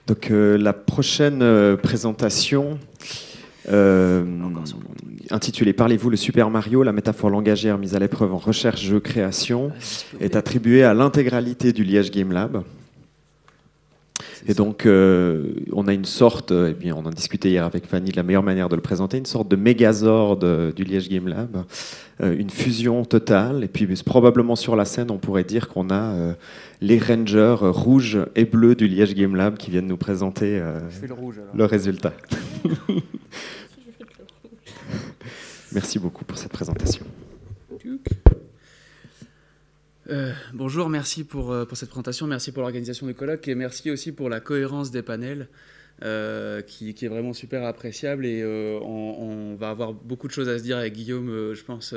Donc la prochaine présentation, intitulée Parlez-vous le Super Mario, la métaphore langagière mise à l'épreuve en recherche, jeu, création, est attribuée à l'intégralité du Liège Game Lab. Et donc, on a une sorte, et bien on en discutait hier avec Fanny de la meilleure manière de le présenter, une sorte de mégazord du Liège Game Lab, une fusion totale. Et puis, probablement sur la scène, on pourrait dire qu'on a les rangers rouges et bleus du Liège Game Lab qui viennent nous présenter le résultat. Merci beaucoup pour cette présentation. Bonjour, merci pour cette présentation, merci pour l'organisation du colloque et merci aussi pour la cohérence des panels qui est vraiment super appréciable et on va avoir beaucoup de choses à se dire avec Guillaume, je pense,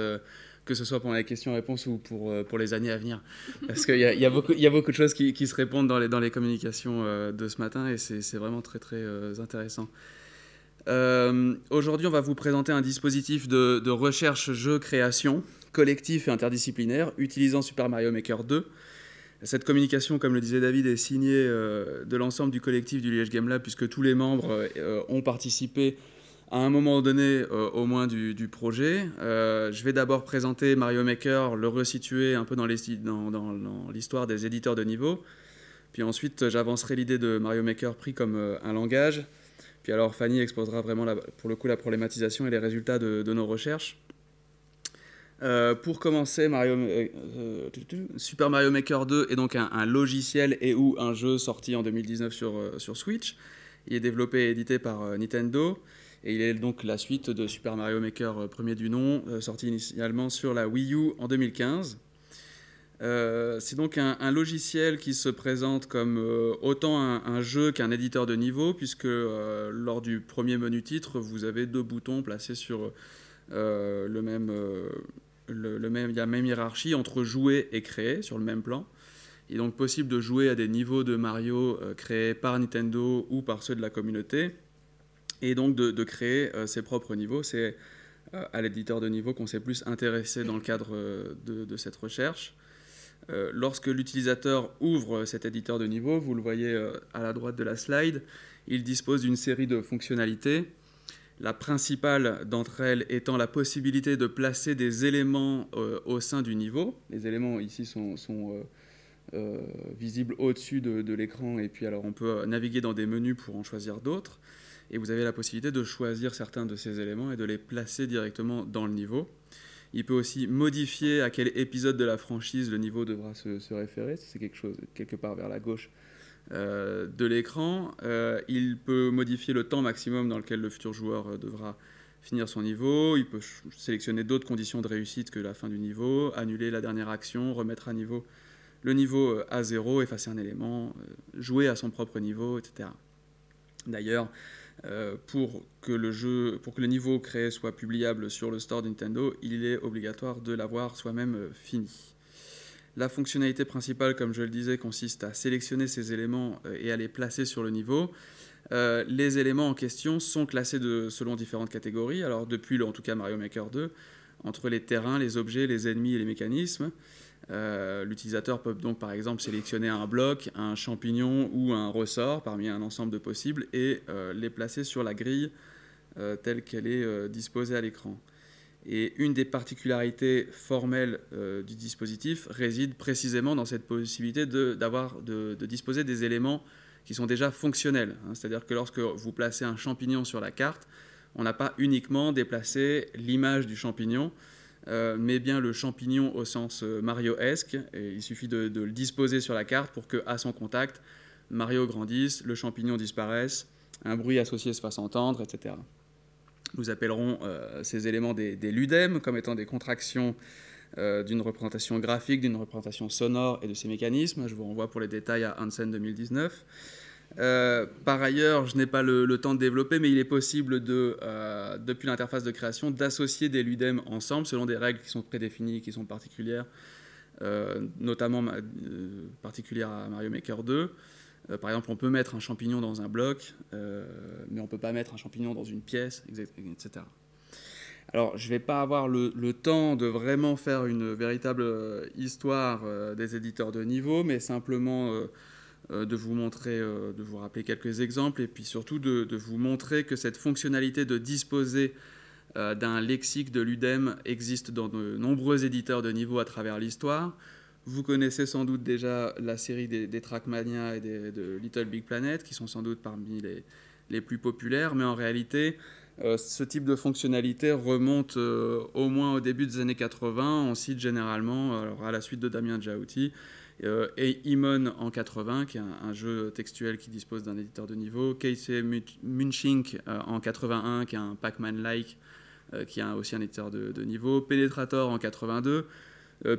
que ce soit pendant les questions-réponses ou pour les années à venir. Parce qu'il y a beaucoup de choses qui se répondent dans les communications de ce matin et c'est vraiment très très intéressant. Aujourd'hui, on va vous présenter un dispositif de recherche jeu-création collectif et interdisciplinaire utilisant Super Mario Maker 2. Cette communication, comme le disait David, est signée de l'ensemble du collectif du Liège Game Lab puisque tous les membres ont participé à un moment donné au moins du projet. Je vais d'abord présenter Mario Maker, le resituer un peu dans l'histoire des éditeurs de niveau. Puis ensuite, j'avancerai l'idée de Mario Maker pris comme un langage. Puis alors Fanny exposera vraiment pour le coup la problématisation et les résultats de nos recherches. Pour commencer, Super Mario Maker 2 est donc un logiciel et ou un jeu sorti en 2019 sur Switch. Il est développé et édité par Nintendo et il est donc la suite de Super Mario Maker premier du nom, sorti initialement sur la Wii U en 2015. C'est donc un logiciel qui se présente comme autant un jeu qu'un éditeur de niveau, puisque lors du premier menu titre, vous avez deux boutons placés sur il y a la même hiérarchie entre jouer et créer sur le même plan. Il est donc possible de jouer à des niveaux de Mario créés par Nintendo ou par ceux de la communauté, et donc de créer ses propres niveaux. C'est à l'éditeur de niveau qu'on s'est plus intéressé dans le cadre de cette recherche. Lorsque l'utilisateur ouvre cet éditeur de niveau, vous le voyez à la droite de la slide, il dispose d'une série de fonctionnalités. La principale d'entre elles étant la possibilité de placer des éléments au sein du niveau. Les éléments ici sont visibles au-dessus de l'écran et puis alors on peut naviguer dans des menus pour en choisir d'autres. Et vous avez la possibilité de choisir certains de ces éléments et de les placer directement dans le niveau. Il peut aussi modifier à quel épisode de la franchise le niveau devra se référer, si c'est quelque chose quelque part vers la gauche de l'écran. Il peut modifier le temps maximum dans lequel le futur joueur devra finir son niveau. Il peut sélectionner d'autres conditions de réussite que la fin du niveau, annuler la dernière action, remettre à niveau le niveau à zéro, effacer un élément, jouer à son propre niveau, etc. D'ailleurs, pour que le niveau créé soit publiable sur le store de Nintendo, il est obligatoire de l'avoir soi-même fini. La fonctionnalité principale, comme je le disais, consiste à sélectionner ces éléments et à les placer sur le niveau. Les éléments en question sont classés selon différentes catégories. Alors depuis, en tout cas Mario Maker 2, entre les terrains, les objets, les ennemis et les mécanismes. L'utilisateur peut donc par exemple sélectionner un bloc, un champignon ou un ressort parmi un ensemble de possibles et les placer sur la grille telle qu'elle est disposée à l'écran. Et une des particularités formelles du dispositif réside précisément dans cette possibilité de disposer des éléments qui sont déjà fonctionnels. C'est-à-dire que lorsque vous placez un champignon sur la carte, on n'a pas uniquement déplacé l'image du champignon, mais bien le champignon au sens Mario-esque. Et il suffit de le disposer sur la carte pour qu'à son contact, Mario grandisse, le champignon disparaisse, un bruit associé se fasse entendre, etc. Nous appellerons ces éléments des ludem comme étant des contractions d'une représentation graphique, d'une représentation sonore et de ses mécanismes. Je vous renvoie pour les détails à Hansen 2019. Par ailleurs, je n'ai pas le temps de développer, mais il est possible depuis l'interface de création d'associer des ludem ensemble selon des règles qui sont prédéfinies, qui sont particulières, notamment particulières à Mario Maker 2. Par exemple, on peut mettre un champignon dans un bloc, mais on ne peut pas mettre un champignon dans une pièce, etc. Alors, je ne vais pas avoir le temps de vraiment faire une véritable histoire des éditeurs de niveau, mais simplement de vous montrer, de vous rappeler quelques exemples, et puis surtout de vous montrer que cette fonctionnalité de disposer d'un lexique de l'UDEM existe dans de nombreux éditeurs de niveau à travers l'histoire. Vous connaissez sans doute déjà la série des Trackmania et de Little Big Planet, qui sont sans doute parmi les plus populaires, mais en réalité, ce type de fonctionnalité remonte au moins au début des années 80. On cite généralement, alors à la suite de Damien Djahouti, et Imon en 80, qui est un jeu textuel qui dispose d'un éditeur de niveau, Casey Munchink en 81, qui est un Pac-Man-like, qui a aussi un éditeur de niveau, Penetrator en 82,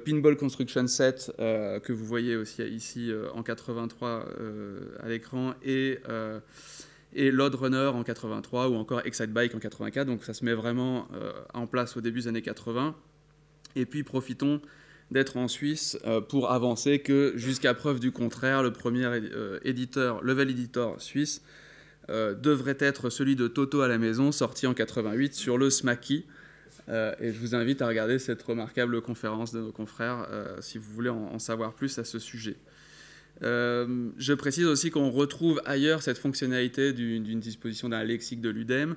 Pinball Construction 7, que vous voyez aussi ici en 83 à l'écran, et Load Runner en 83, ou encore Excite Bike en 84. Donc ça se met vraiment en place au début des années 80. Et puis profitons d'être en Suisse pour avancer que, jusqu'à preuve du contraire, le premier éditeur, level editor suisse, devrait être celui de Toto à la maison, sorti en 88 sur le Smaky. Et je vous invite à regarder cette remarquable conférence de nos confrères si vous voulez en savoir plus à ce sujet. Je précise aussi qu'on retrouve ailleurs cette fonctionnalité d'une disposition d'un lexique de l'UDEM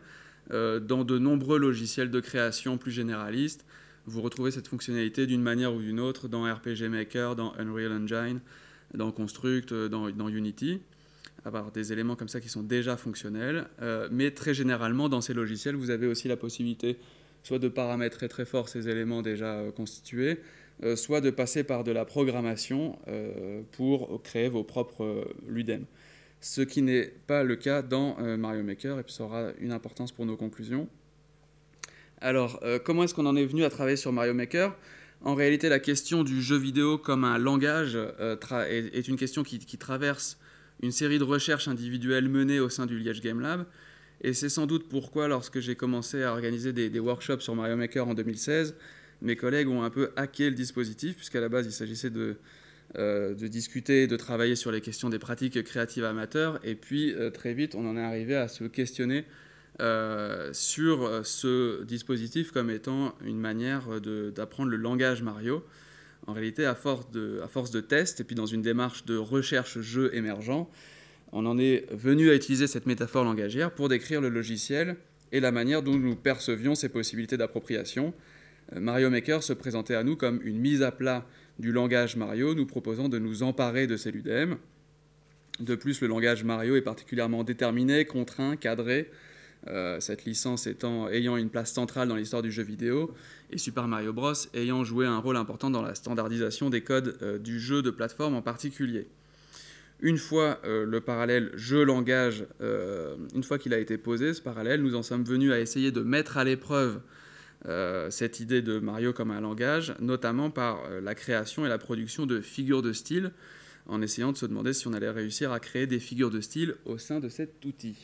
dans de nombreux logiciels de création plus généralistes. Vous retrouvez cette fonctionnalité d'une manière ou d'une autre dans RPG Maker, dans Unreal Engine, dans Construct, dans Unity, avoir des éléments comme ça qui sont déjà fonctionnels. Mais très généralement, dans ces logiciels, vous avez aussi la possibilité soit de paramétrer très fort ces éléments déjà constitués, soit de passer par de la programmation pour créer vos propres LUDEM. Ce qui n'est pas le cas dans Mario Maker, et puis ça aura une importance pour nos conclusions. Alors, comment est-ce qu'on en est venu à travailler sur Mario Maker ? En réalité, la question du jeu vidéo comme un langage est une question qui traverse une série de recherches individuelles menées au sein du Liège Game Lab. Et c'est sans doute pourquoi, lorsque j'ai commencé à organiser des workshops sur Mario Maker en 2016, mes collègues ont un peu hacké le dispositif, puisqu'à la base, il s'agissait de discuter, de travailler sur les questions des pratiques créatives amateurs. Et puis, très vite, on en est arrivé à se questionner sur ce dispositif comme étant une manière d'apprendre le langage Mario. En réalité, à force de tests, et puis dans une démarche de recherche-jeu émergent, on en est venu à utiliser cette métaphore langagière pour décrire le logiciel et la manière dont nous percevions ses possibilités d'appropriation. Mario Maker se présentait à nous comme une mise à plat du langage Mario, nous proposant de nous emparer de ces LUDEM. De plus, le langage Mario est particulièrement déterminé, contraint, cadré, cette licence ayant une place centrale dans l'histoire du jeu vidéo, et Super Mario Bros. Ayant joué un rôle important dans la standardisation des codes du jeu de plateforme en particulier. Une fois le parallèle jeu-langage, une fois qu'il a été posé, ce parallèle, nous en sommes venus à essayer de mettre à l'épreuve cette idée de Mario comme un langage, notamment par la création et la production de figures de style, en essayant de se demander si on allait réussir à créer des figures de style au sein de cet outil.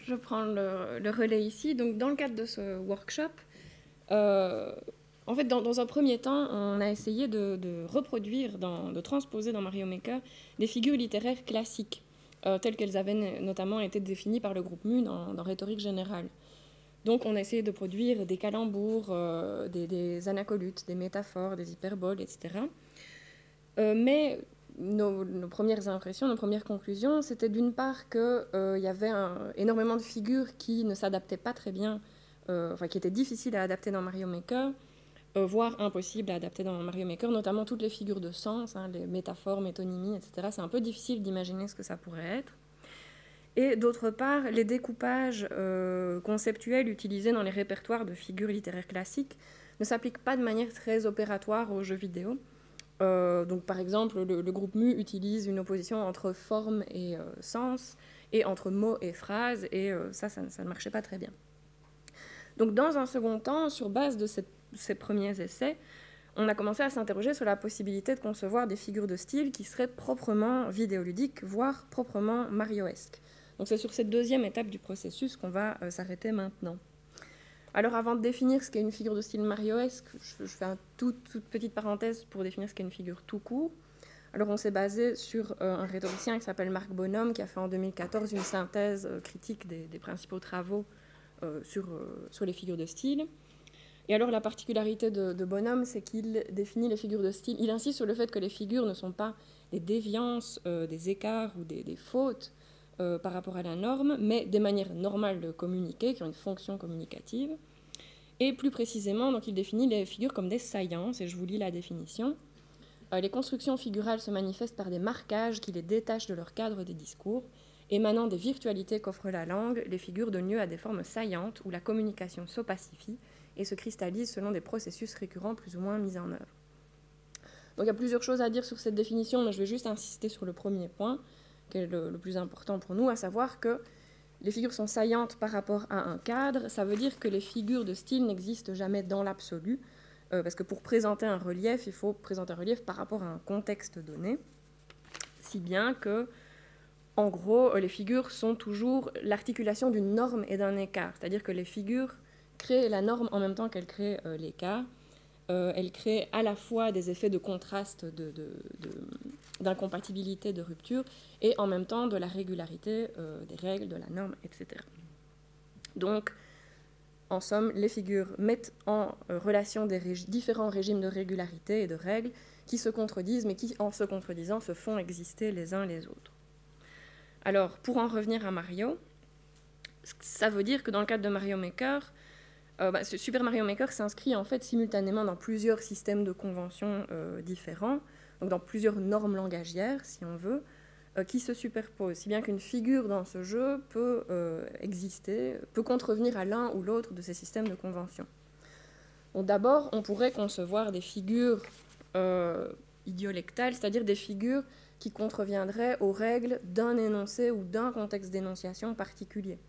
Je prends le relais ici. Donc, dans le cadre de ce workshop, en fait, dans un premier temps, on a essayé de reproduire, de transposer dans Mario Maker des figures littéraires classiques, telles qu'elles avaient notamment été définies par le groupe MU dans Rhétorique Générale. Donc, on a essayé de produire des calembours, des anacolutes, des métaphores, des hyperboles, etc. Mais nos premières impressions, nos premières conclusions, c'était d'une part qu'il y avait énormément de figures qui ne s'adaptaient pas très bien, qui étaient difficiles à adapter dans Mario Maker, voire impossibles à adapter dans Mario Maker, notamment toutes les figures de sens, les métaphores, métonymies, etc. C'est un peu difficile d'imaginer ce que ça pourrait être. Et d'autre part, les découpages conceptuels utilisés dans les répertoires de figures littéraires classiques ne s'appliquent pas de manière très opératoire aux jeux vidéo. Donc, par exemple, le groupe MU utilise une opposition entre forme et sens, et entre mots et phrases, et ça ne marchait pas très bien. Donc, dans un second temps, sur base de ces premiers essais, on a commencé à s'interroger sur la possibilité de concevoir des figures de style qui seraient proprement vidéoludiques, voire proprement marioesques. Donc, c'est sur cette deuxième étape du processus qu'on va s'arrêter maintenant. Alors, avant de définir ce qu'est une figure de style marioesque, je fais une toute petite parenthèse pour définir ce qu'est une figure tout court. Alors, on s'est basé sur un rhétoricien qui s'appelle Marc Bonhomme, qui a fait en 2014 une synthèse critique des principaux travaux sur les figures de style. Et alors, la particularité de Bonhomme, c'est qu'il définit les figures de style. Il insiste sur le fait que les figures ne sont pas déviances, des écarts ou des fautes par rapport à la norme, mais des manières normales de communiquer, qui ont une fonction communicative. Et plus précisément, donc, il définit les figures comme des saillances, et je vous lis la définition. Les constructions figurales se manifestent par des marquages qui les détachent de leur cadre des discours. Émanant des virtualités qu'offre la langue, les figures donnent lieu à des formes saillantes où la communication s'opacifie et se cristallise selon des processus récurrents plus ou moins mis en œuvre. Donc il y a plusieurs choses à dire sur cette définition, mais je vais juste insister sur le premier point, qui est le plus important pour nous, à savoir que les figures sont saillantes par rapport à un cadre. Ça veut dire que les figures de style n'existent jamais dans l'absolu, parce que pour présenter un relief, il faut présenter un relief par rapport à un contexte donné, si bien que, en gros, les figures sont toujours l'articulation d'une norme et d'un écart, c'est-à-dire que les figures créent la norme en même temps qu'elles créent l'écart. Elle crée à la fois des effets de contraste, d'incompatibilité, de rupture, et en même temps de la régularité des règles, de la norme, etc. Donc, en somme, les figures mettent en relation différents régimes de régularité et de règles qui se contredisent, mais qui, en se contredisant, se font exister les uns les autres. Alors, pour en revenir à Mario, ça veut dire que dans le cadre de Mario Maker, Super Mario Maker s'inscrit en fait simultanément dans plusieurs systèmes de conventions différents, donc dans plusieurs normes langagières, si on veut, qui se superposent, si bien qu'une figure dans ce jeu peut exister, peut contrevenir à l'un ou l'autre de ces systèmes de conventions. Donc d'abord, on pourrait concevoir des figures idiolectales, c'est-à-dire des figures qui contreviendraient aux règles d'un énoncé ou d'un contexte d'énonciation particulier.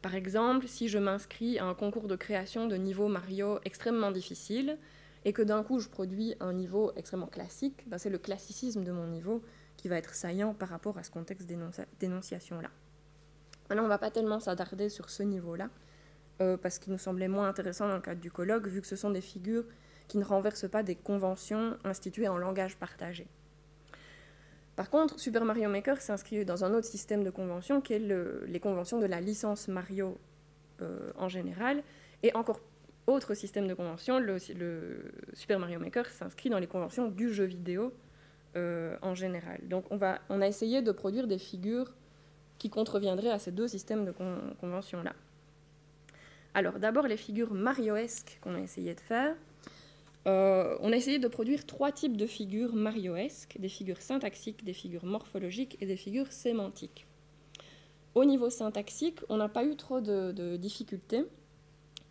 Par exemple, si je m'inscris à un concours de création de niveau Mario extrêmement difficile et que d'un coup je produis un niveau extrêmement classique, c'est le classicisme de mon niveau qui va être saillant par rapport à ce contexte d'énonciation-là. Maintenant, on ne va pas tellement s'attarder sur ce niveau-là, parce qu'il nous semblait moins intéressant dans le cadre du colloque, vu que ce sont des figures qui ne renversent pas des conventions instituées en langage partagé. Par contre, Super Mario Maker s'inscrit dans un autre système de conventions qui est les conventions de la licence Mario en général, et encore autre système de conventions, le Super Mario Maker s'inscrit dans les conventions du jeu vidéo en général. Donc on a essayé de produire des figures qui contreviendraient à ces deux systèmes de conventions-là. Alors d'abord les figures marioesques qu'on a essayé de faire. On a essayé de produire 3 types de figures marioesques, des figures syntaxiques, des figures morphologiques et des figures sémantiques. Au niveau syntaxique, on n'a pas eu trop de difficultés.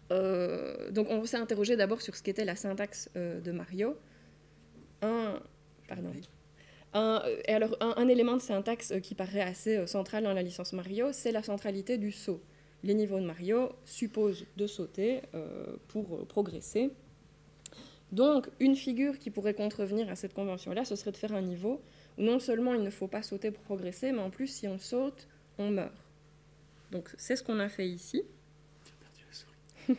Donc on s'est interrogé d'abord sur ce qu'était la syntaxe de Mario. Un élément de syntaxe qui paraît assez central dans la licence Mario, c'est la centralité du saut. Les niveaux de Mario supposent de sauter pour progresser. Donc, une figure qui pourrait contrevenir à cette convention-là, ce serait de faire un niveau où non seulement il ne faut pas sauter pour progresser, mais en plus, si on saute, on meurt. Donc, c'est ce qu'on a fait ici. J'ai perdu la souris.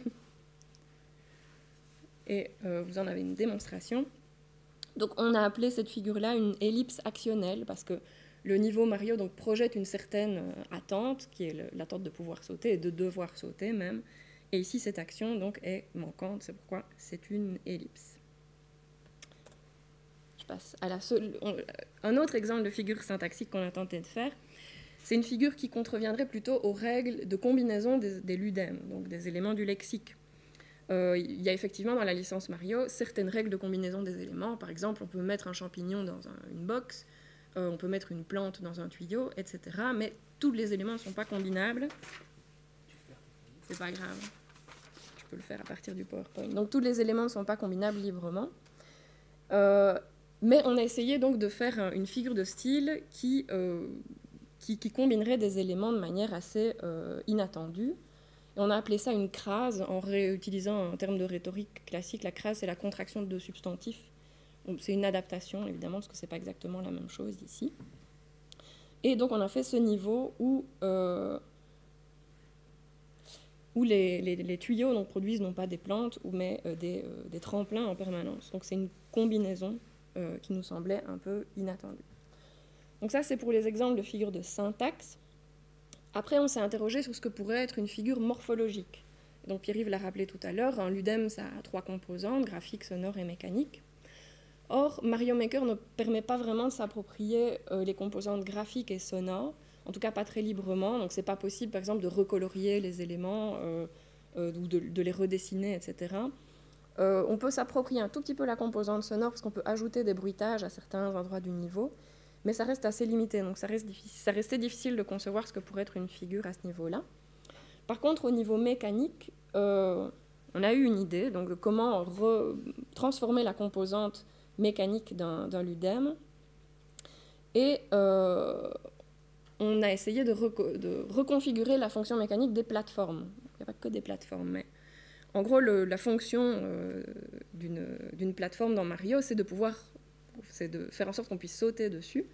Et vous en avez une démonstration. Donc, on a appelé cette figure-là une ellipse actionnelle, parce que le niveau Mario donc, projette une certaine attente, qui est l'attente de pouvoir sauter et de devoir sauter même. Et ici, cette action donc, est manquante, c'est pourquoi c'est une ellipse. Je passe à un autre exemple de figure syntaxique qu'on a tenté de faire, c'est une figure qui contreviendrait plutôt aux règles de combinaison des ludem, donc des éléments du lexique. Il y a effectivement dans la licence Mario certaines règles de combinaison des éléments. Par exemple, on peut mettre un champignon dans une box, on peut mettre une plante dans un tuyau, etc. Mais tous les éléments ne sont pas combinables. C'est pas grave. Je peux le faire à partir du PowerPoint. Donc tous les éléments ne sont pas combinables librement. Mais on a essayé donc de faire une figure de style qui combinerait des éléments de manière assez inattendue. Et on a appelé ça une crase en réutilisant un terme de rhétorique classique. La crase, c'est la contraction de deux substantifs. C'est une adaptation, évidemment, parce que ce n'est pas exactement la même chose ici. Et donc on a fait ce niveau où les tuyaux donc, produisent non pas des plantes, mais des tremplins en permanence. Donc c'est une combinaison qui nous semblait un peu inattendue. Donc ça, c'est pour les exemples de figures de syntaxe. Après, on s'est interrogé sur ce que pourrait être une figure morphologique. Donc Pierre-Yves l'a rappelé tout à l'heure, un ludem, ça a 3 composantes, graphique, sonore et mécanique. Or, Mario Maker ne permet pas vraiment de s'approprier les composantes graphiques et sonores, en tout cas pas très librement, donc c'est pas possible par exemple de recolorier les éléments ou de les redessiner, etc. On peut s'approprier un tout petit peu la composante sonore parce qu'on peut ajouter des bruitages à certains endroits du niveau, mais ça reste assez limité, donc ça restait difficile de concevoir ce que pourrait être une figure à ce niveau-là. Par contre, au niveau mécanique, on a eu une idée donc, de comment transformer la composante mécanique d'un ludem. Et on a essayé de reconfigurer la fonction mécanique des plateformes. Il n'y a pas que des plateformes, mais en gros, la fonction d'une plateforme dans Mario, c'est de faire en sorte qu'on puisse sauter dessus.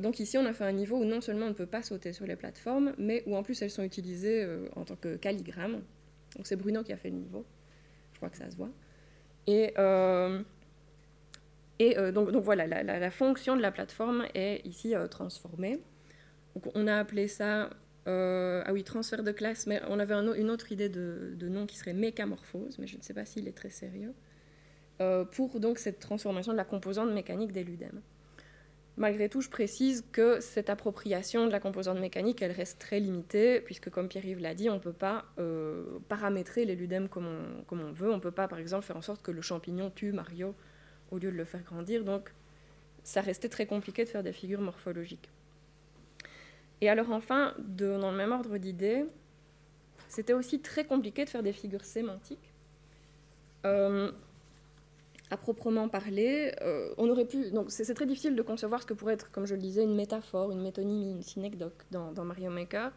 Donc ici, on a fait un niveau où non seulement on ne peut pas sauter sur les plateformes, mais où en plus elles sont utilisées en tant que calligrammes. Donc c'est Bruno qui a fait le niveau. Je crois que ça se voit. Donc voilà, la fonction de la plateforme est ici transformée. Donc on a appelé ça transfert de classe, mais on avait une autre idée de nom qui serait mécamorphose, mais je ne sais pas s'il est très sérieux, pour donc cette transformation de la composante mécanique des ludem. Malgré tout, je précise que cette appropriation de la composante mécanique, elle reste très limitée, puisque comme Pierre-Yves l'a dit, on ne peut pas paramétrer les ludem comme on veut. On ne peut pas, par exemple, faire en sorte que le champignon tue Mario au lieu de le faire grandir. Donc, ça restait très compliqué de faire des figures morphologiques. Et alors enfin, dans le même ordre d'idées, c'était aussi très compliqué de faire des figures sémantiques. À proprement parler, on aurait pu... Donc c'est très difficile de concevoir ce que pourrait être, comme je le disais, une métaphore, une métonymie, une synecdoque dans Mario Maker,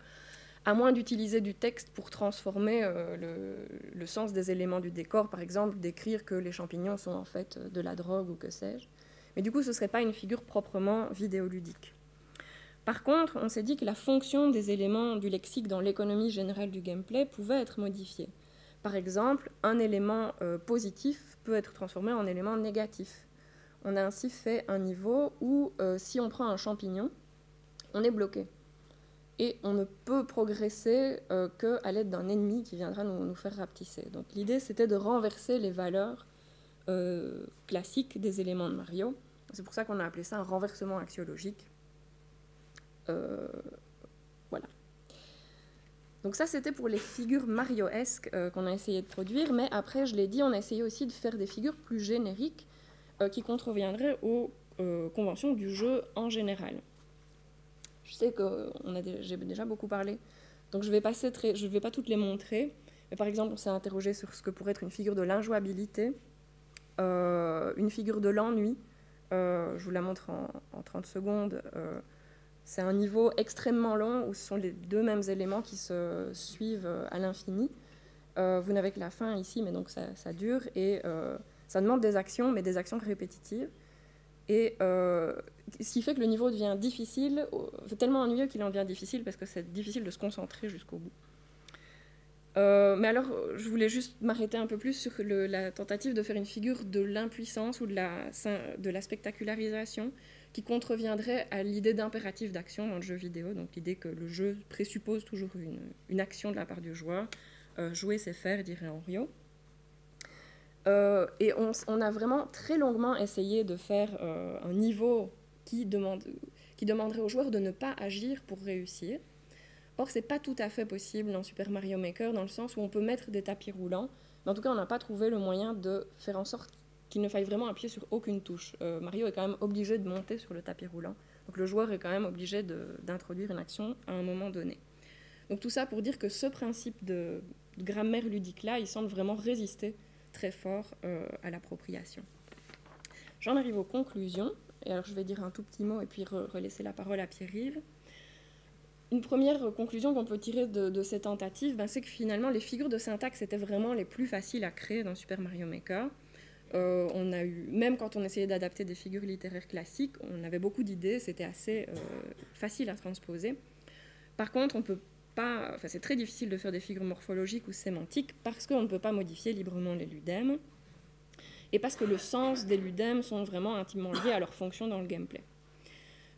à moins d'utiliser du texte pour transformer le sens des éléments du décor, par exemple, d'écrire que les champignons sont en fait de la drogue ou que sais-je. Mais du coup, ce ne serait pas une figure proprement vidéoludique. Par contre, on s'est dit que la fonction des éléments du lexique dans l'économie générale du gameplay pouvait être modifiée. Par exemple, un élément positif peut être transformé en élément négatif. On a ainsi fait un niveau où, si on prend un champignon, on est bloqué. Et on ne peut progresser qu'à l'aide d'un ennemi qui viendra nous faire rapetisser. Donc l'idée, c'était de renverser les valeurs classiques des éléments de Mario. C'est pour ça qu'on a appelé ça un renversement axiologique. Voilà. Donc ça, c'était pour les figures Mario-esques qu'on a essayé de produire, mais après, je l'ai dit, on a essayé aussi de faire des figures plus génériques qui contreviendraient aux conventions du jeu en général. Je sais que j'ai déjà beaucoup parlé, donc je ne vais pas toutes les montrer, mais par exemple, on s'est interrogé sur ce que pourrait être une figure de l'injouabilité, une figure de l'ennui. Je vous la montre en 30 secondes. C'est un niveau extrêmement long où ce sont les deux mêmes éléments qui se suivent à l'infini. Vous n'avez que la fin ici, mais donc ça dure. Et ça demande des actions, mais des actions répétitives. Et ce qui fait que le niveau devient difficile, tellement ennuyeux qu'il en devient difficile parce que c'est difficile de se concentrer jusqu'au bout. Mais alors, je voulais juste m'arrêter un peu plus sur la tentative de faire une figure de l'impuissance ou de la spectacularisation qui contreviendrait à l'idée d'impératif d'action dans le jeu vidéo, donc l'idée que le jeu présuppose toujours une action de la part du joueur. Jouer, c'est faire, dirait Henriot. Et on a vraiment très longuement essayé de faire un niveau qui demanderait aux joueurs de ne pas agir pour réussir. Or, ce n'est pas tout à fait possible dans Super Mario Maker, dans le sens où on peut mettre des tapis roulants, mais en tout cas, on n'a pas trouvé le moyen de faire en sorte qu'il ne faille vraiment appuyer sur aucune touche. Mario est quand même obligé de monter sur le tapis roulant, donc le joueur est quand même obligé d'introduire une action à un moment donné. Donc tout ça pour dire que ce principe de grammaire ludique-là, il semble vraiment résister très fort à l'appropriation. J'en arrive aux conclusions, et alors je vais dire un tout petit mot et puis relaisser la parole à Pierre-Yves. Une première conclusion qu'on peut tirer de ces tentatives, c'est que finalement les figures de syntaxe étaient vraiment les plus faciles à créer dans Super Mario Maker. Même quand on essayait d'adapter des figures littéraires classiques, on avait beaucoup d'idées, c'était assez facile à transposer. Par contre, c'est très difficile de faire des figures morphologiques ou sémantiques parce qu'on ne peut pas modifier librement les ludem et parce que le sens des ludem sont vraiment intimement liés à leur fonction dans le gameplay.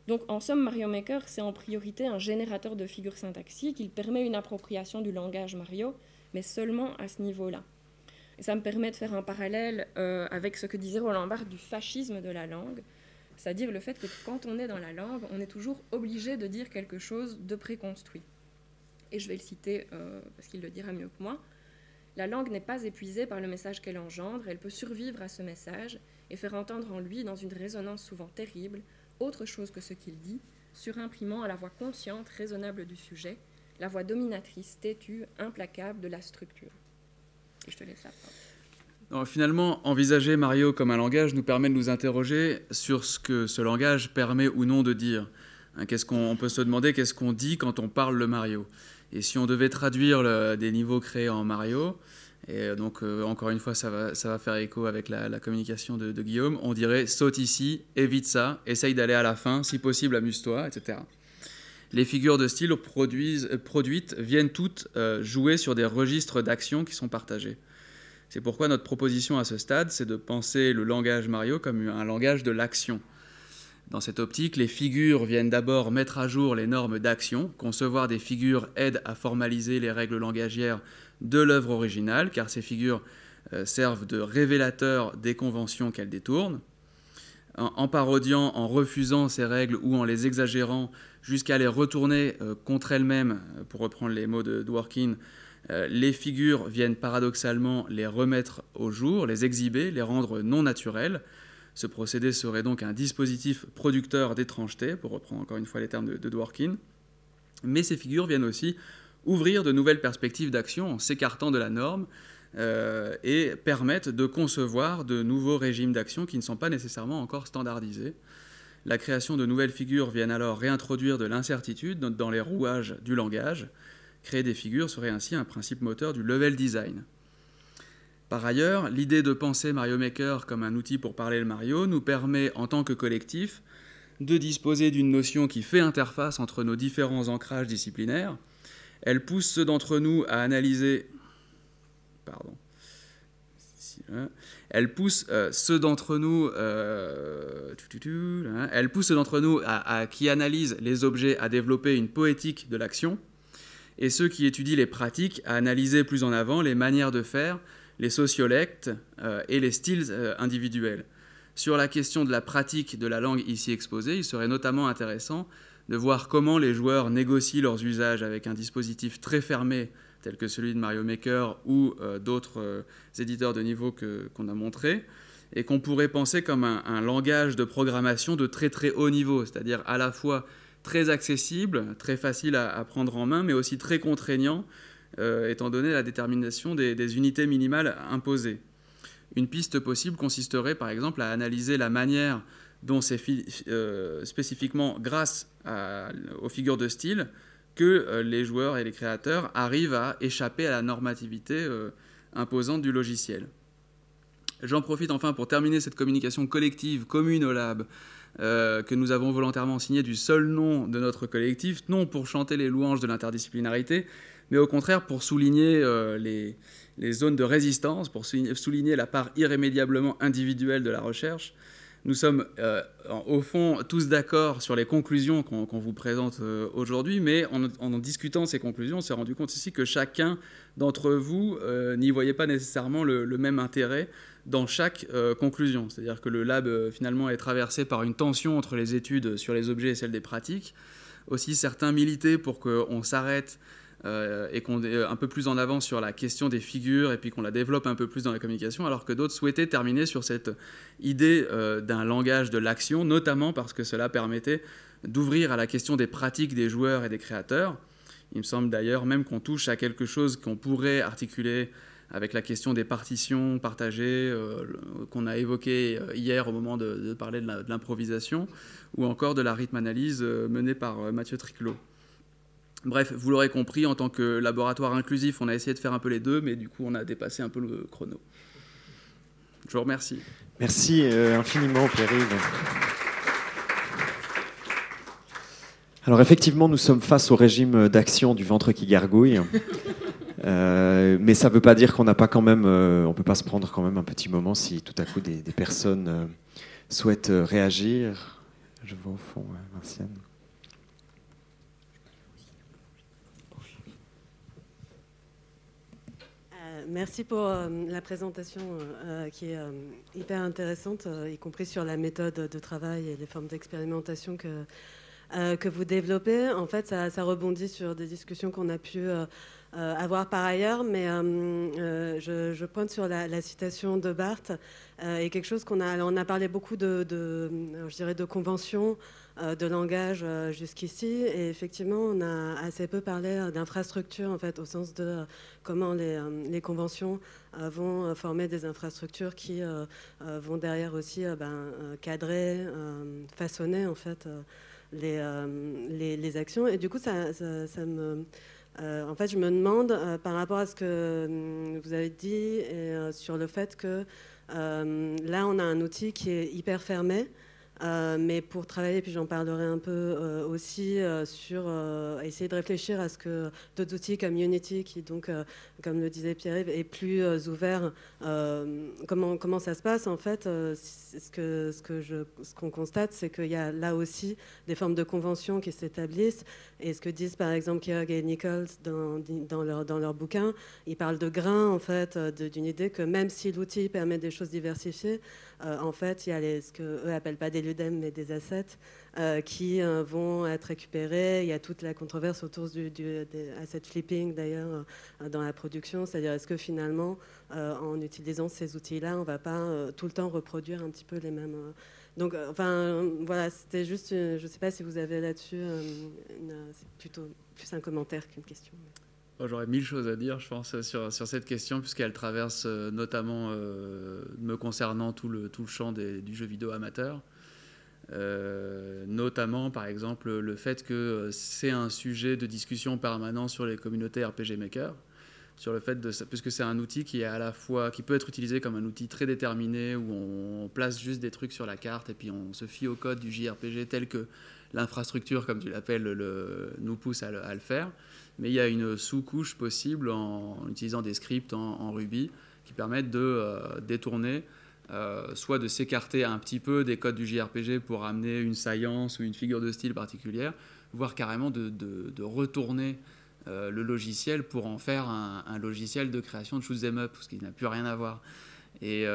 Donc, en somme, Mario Maker, c'est en priorité un générateur de figures syntaxiques. Il permet une appropriation du langage Mario, mais seulement à ce niveau-là. Et ça me permet de faire un parallèle avec ce que disait Roland Barthes du fascisme de la langue, c'est-à-dire le fait que quand on est dans la langue, on est toujours obligé de dire quelque chose de préconstruit. Et je vais le citer parce qu'il le dira mieux que moi. La langue n'est pas épuisée par le message qu'elle engendre, elle peut survivre à ce message et faire entendre en lui, dans une résonance souvent terrible, autre chose que ce qu'il dit, surimprimant à la voix consciente, raisonnable du sujet, la voix dominatrice, têtue, implacable de la structure. Et je te laisse la parole. Alors, finalement, envisager Mario comme un langage nous permet de nous interroger sur ce que ce langage permet ou non de dire. On peut se demander qu'est-ce qu'on dit quand on parle le Mario. Et si on devait traduire des niveaux créés en Mario, et donc encore une fois ça va faire écho avec la communication de Guillaume, on dirait saute ici, évite ça, essaye d'aller à la fin, si possible amuse-toi, etc. Les figures de style produites viennent toutes jouer sur des registres d'action qui sont partagés. C'est pourquoi notre proposition à ce stade, c'est de penser le langage Mario comme un langage de l'action. Dans cette optique, les figures viennent d'abord mettre à jour les normes d'action. Concevoir des figures aide à formaliser les règles langagières de l'œuvre originale, car ces figures servent de révélateurs des conventions qu'elles détournent. En parodiant, en refusant ces règles ou en les exagérant jusqu'à les retourner contre elles-mêmes, pour reprendre les mots de Dworkin, les figures viennent paradoxalement les remettre au jour, les exhiber, les rendre non naturelles. Ce procédé serait donc un dispositif producteur d'étrangeté, pour reprendre encore une fois les termes de Dworkin. Mais ces figures viennent aussi ouvrir de nouvelles perspectives d'action en s'écartant de la norme et permettent de concevoir de nouveaux régimes d'action qui ne sont pas nécessairement encore standardisés. La création de nouvelles figures vient alors réintroduire de l'incertitude dans les rouages du langage. Créer des figures serait ainsi un principe moteur du level design. Par ailleurs, l'idée de penser Mario Maker comme un outil pour parler le Mario nous permet, en tant que collectif, de disposer d'une notion qui fait interface entre nos différents ancrages disciplinaires. Elle pousse ceux d'entre nous à analyser... Elle pousse ceux d'entre nous qui analysent les objets à développer une poétique de l'action, et ceux qui étudient les pratiques à analyser plus en avant les manières de faire, les sociolectes et les styles individuels. Sur la question de la pratique de la langue ici exposée, il serait notamment intéressant de voir comment les joueurs négocient leurs usages avec un dispositif très fermé, tel que celui de Mario Maker ou d'autres éditeurs de niveau qu'on a montrés, et qu'on pourrait penser comme un langage de programmation de très très haut niveau, c'est-à-dire à la fois très accessible, très facile à prendre en main, mais aussi très contraignant, étant donné la détermination des unités minimales imposées. Une piste possible consisterait par exemple à analyser la manière dont c'est spécifiquement grâce aux figures de style que les joueurs et les créateurs arrivent à échapper à la normativité imposante du logiciel. J'en profite enfin pour terminer cette communication collective commune au Lab que nous avons volontairement signée du seul nom de notre collectif, non pour chanter les louanges de l'interdisciplinarité, mais au contraire pour souligner les zones de résistance, pour souligner la part irrémédiablement individuelle de la recherche. Nous sommes au fond tous d'accord sur les conclusions qu'on vous présente aujourd'hui, mais en discutant de ces conclusions, on s'est rendu compte ici que chacun d'entre vous n'y voyait pas nécessairement le même intérêt dans chaque conclusion. C'est-à-dire que le lab finalement est traversé par une tension entre les études sur les objets et celles des pratiques. Aussi, certains militaient pour qu'on s'arrête et qu'on est un peu plus en avance sur la question des figures et puis qu'on la développe un peu plus dans la communication, alors que d'autres souhaitaient terminer sur cette idée d'un langage de l'action, notamment parce que cela permettait d'ouvrir à la question des pratiques des joueurs et des créateurs. Il me semble d'ailleurs même qu'on touche à quelque chose qu'on pourrait articuler avec la question des partitions partagées qu'on a évoqué hier au moment de parler de l'improvisation, ou encore de la rythme-analyse menée par Mathieu Triclot. Bref, vous l'aurez compris, en tant que laboratoire inclusif, on a essayé de faire un peu les deux, mais du coup, on a dépassé un peu le chrono. Je vous remercie. Merci infiniment, Pierre-Yves. Alors effectivement, nous sommes face au régime d'action du ventre qui gargouille. Mais ça ne veut pas dire qu'on n'a pas quand même, on peut pas se prendre quand même un petit moment si tout à coup des personnes souhaitent réagir. Je vois au fond, Vinciane. Merci pour la présentation qui est hyper intéressante, y compris sur la méthode de travail et les formes d'expérimentation que vous développez. En fait, ça rebondit sur des discussions qu'on a pu avoir par ailleurs, mais je pointe sur la citation de Barthes et quelque chose on a parlé beaucoup je dirais de conventions, de langage jusqu'ici, et effectivement on a assez peu parlé d'infrastructures, en fait, au sens de comment les conventions vont former des infrastructures qui vont derrière aussi cadrer, façonner en fait les actions. Et du coup en fait, je me demande par rapport à ce que vous avez dit et sur le fait que là on a un outil qui est hyper fermé. Mais pour travailler, puis j'en parlerai un peu aussi sur essayer de réfléchir à ce que d'autres outils comme Unity, qui donc, comme le disait Pierre-Yves, est plus ouvert, comment ça se passe en fait. Ce qu'on constate, c'est qu'il y a là aussi des formes de conventions qui s'établissent, et ce que disent par exemple Kierkegaard et Nichols dans leur bouquin, ils parlent de grains en fait, d'une idée que même si l'outil permet des choses diversifiées, en fait il y a ce qu'eux appellent pas des ludem mais des assets qui vont être récupérés. Il y a toute la controverse autour des asset flipping d'ailleurs dans la production, c'est-à-dire est-ce que finalement en utilisant ces outils-là on ne va pas tout le temps reproduire un petit peu les mêmes... Donc, voilà, c'était juste, je ne sais pas si vous avez là-dessus, c'est plutôt plus un commentaire qu'une question. J'aurais 1000 choses à dire, je pense, sur cette question, puisqu'elle traverse notamment, me concernant, tout le champ du jeu vidéo amateur. Notamment, par exemple, le fait que c'est un sujet de discussion permanent sur les communautés RPG Maker, sur le fait puisque c'est un outil qui est à la fois, qui peut être utilisé comme un outil très déterminé, où on place juste des trucs sur la carte et puis on se fie au code du JRPG tel que l'infrastructure, comme tu l'appelles, nous pousse à le faire. Mais il y a une sous-couche possible en utilisant des scripts en Ruby qui permettent de détourner, soit de s'écarter un petit peu des codes du JRPG pour amener une saillance ou une figure de style particulière, voire carrément de retourner le logiciel pour en faire un logiciel de création de shoot'em up, parce qu'il n'a plus rien à voir. Et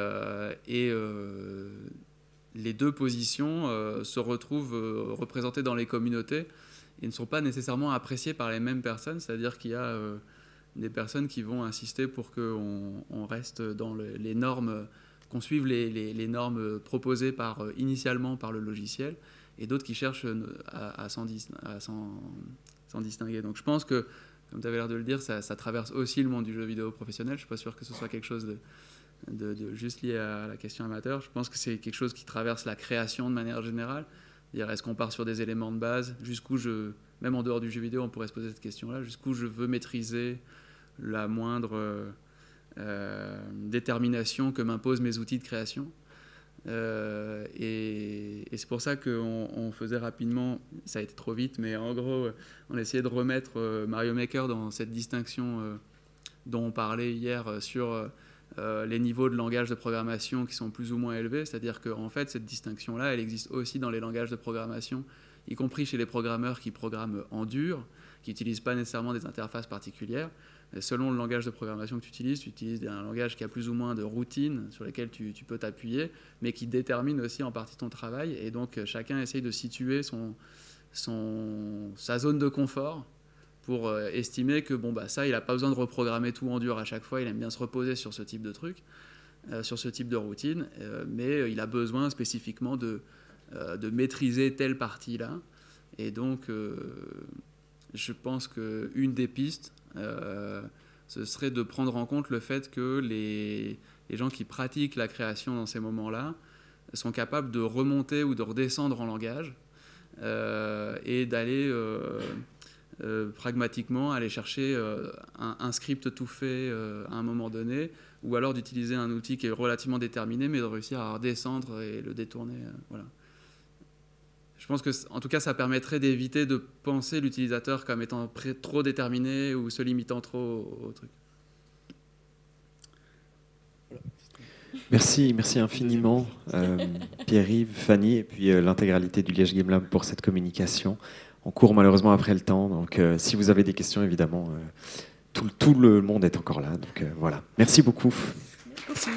les deux positions se retrouvent représentées dans les communautés et ne sont pas nécessairement appréciées par les mêmes personnes, c'est-à-dire qu'il y a des personnes qui vont insister pour qu'on reste dans les normes, qu'on suive les normes proposées initialement par le logiciel, et d'autres qui cherchent à s'en distinguer. Donc je pense que, comme tu avais l'air de le dire, ça traverse aussi le monde du jeu vidéo professionnel. Je ne suis pas sûr que ce soit quelque chose de juste lié à la question amateur. Je pense que c'est quelque chose qui traverse la création de manière générale. Est-ce qu'on part sur des éléments de base, même en dehors du jeu vidéo, on pourrait se poser cette question-là, jusqu'où je veux maîtriser la moindre détermination que m'imposent mes outils de création. Et c'est pour ça qu'on faisait rapidement, ça a été trop vite, mais en gros, on essayait de remettre Mario Maker dans cette distinction dont on parlait hier sur les niveaux de langage de programmation qui sont plus ou moins élevés. C'est-à-dire qu'en fait, cette distinction-là, elle existe aussi dans les langages de programmation, y compris chez les programmeurs qui programment en dur, qui n'utilisent pas nécessairement des interfaces particulières. Et selon le langage de programmation que tu utilises un langage qui a plus ou moins de routines sur lesquelles tu peux t'appuyer, mais qui détermine aussi en partie ton travail. Et donc, chacun essaye de situer sa zone de confort pour estimer que ça, il n'a pas besoin de reprogrammer tout en dur à chaque fois, il aime bien se reposer sur ce type de truc, sur ce type de routine, mais il a besoin spécifiquement de maîtriser telle partie-là. Et donc, je pense qu'une des pistes, ce serait de prendre en compte le fait que les gens qui pratiquent la création dans ces moments-là sont capables de remonter ou de redescendre en langage et d'aller pragmatiquement aller chercher un script tout fait à un moment donné, ou alors d'utiliser un outil qui est relativement déterminé mais de réussir à redescendre et le détourner. Voilà. Je pense que, en tout cas, ça permettrait d'éviter de penser l'utilisateur comme étant trop déterminé ou se limitant trop au truc. Merci infiniment Pierre-Yves, Fanny et puis l'intégralité du Liège Game Lab pour cette communication. On court malheureusement après le temps, donc si vous avez des questions, évidemment, tout le monde est encore là. Donc voilà. Merci beaucoup. Merci.